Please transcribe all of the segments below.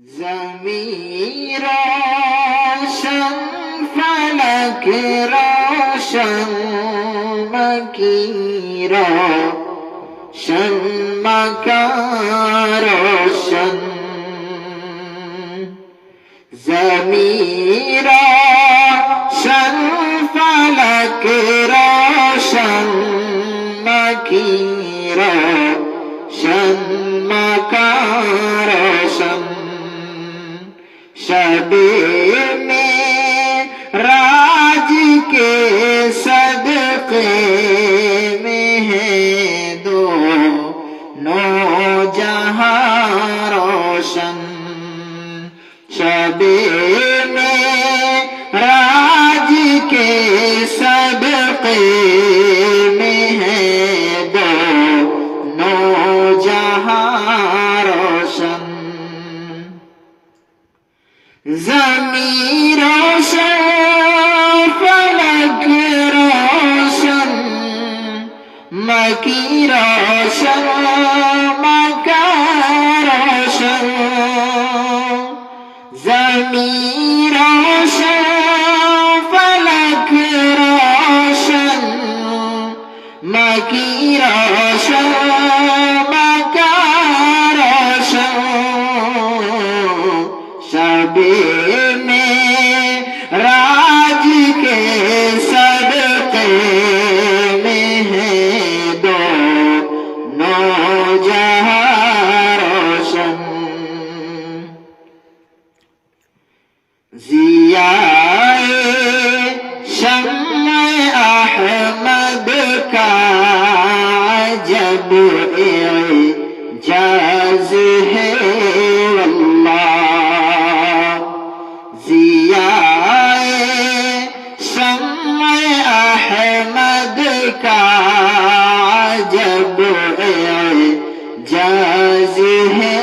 زمین روشن فلک روشن مکی روشن مکان روشن زمین روشن فلک روشن مکی روشن مکان روشن شب میں راج کے صدقے میں ہے دونوں جہاں روشن شب میں راج کے صدقے میں ہے دونوں جہاں روشن زمین روشن فلک روشن مکی روشن مکان روشن زمین روشن فلک روشن مکی روشن مکان روشن شب میں راج کے صدقے میں ہے دونوں جہاں روشن ضیاء شمع احمد کا عجب اعجاز ہے واللہ ضیاء شمع احمد کا عجب اعجاز ہے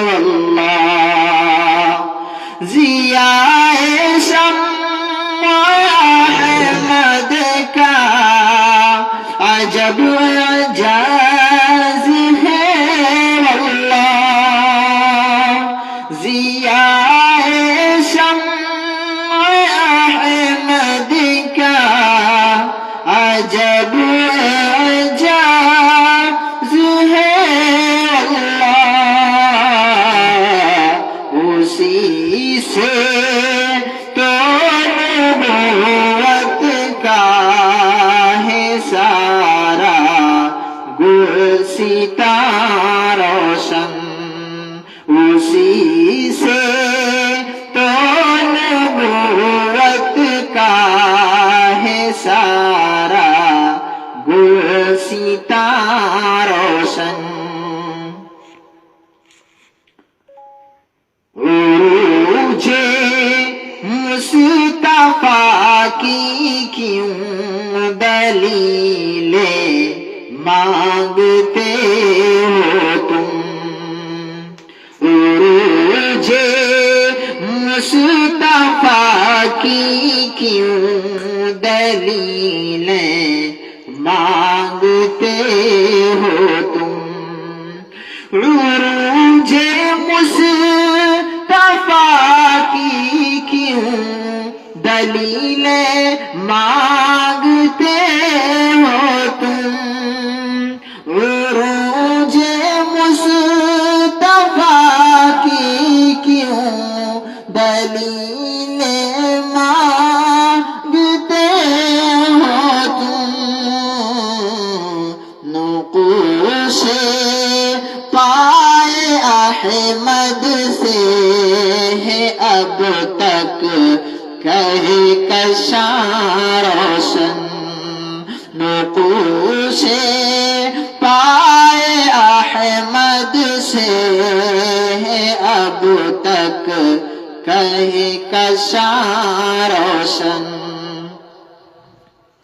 واللہ ضیاء شمع احمد کا عجب اعجاز ہے واللہ ضیاء شمع احمد کا عجب اعجاز ہے اللہ اسی سے تو نبوت کا ہے سارا گلستاں روشن اسی سے تو نبوت کا ہے سارا گلستاں روشن عروج مصطفیٰ کی کیوں دلیلیں مانگتے ہو تم عروج مصطفیٰ کی کیوں دلیلیں مانگتے ہو تم عروج مصطفیٰ کی کیوں دلیلیں مانگتے ہو تم عروج مصطفیٰ کی کیوں دلیلیں مانگتے ہو تم نقوش پائے احمد سے ہے اب تک کہکشاں روشن نقوش پائے احمد سے ہے اب تک کہکشاں روشن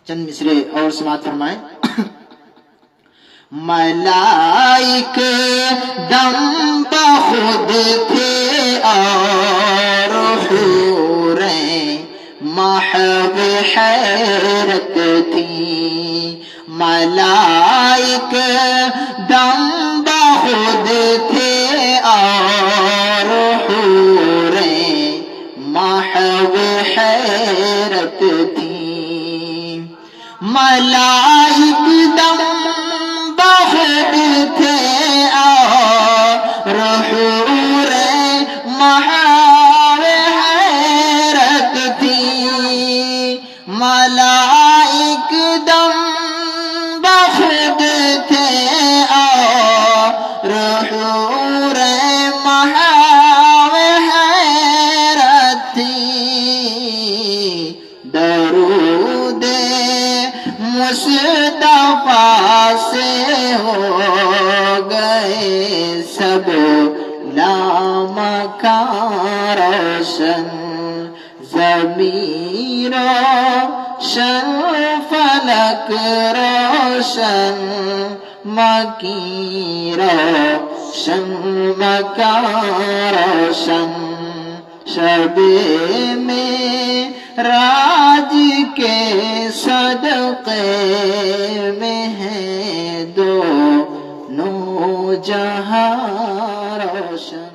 چند مصرے اور سماعت فرمائیں ملائک دم بخود تھے اور حوریں محو حیرت تھی ملائک دم بخود تھے اور محو حیرت تھی ملائک دم بخود تھے اور حور محو حیرت تھی ملائک دم بخود تھے اور حور محو حیرت تھی درود مصطفیٰ سے ہو گئے سب لامکان روشن زمین روشن فلک روشن مکین روشن مکان روشن شب میں راج کے صدقے میں ہے دونوں جہاں روشن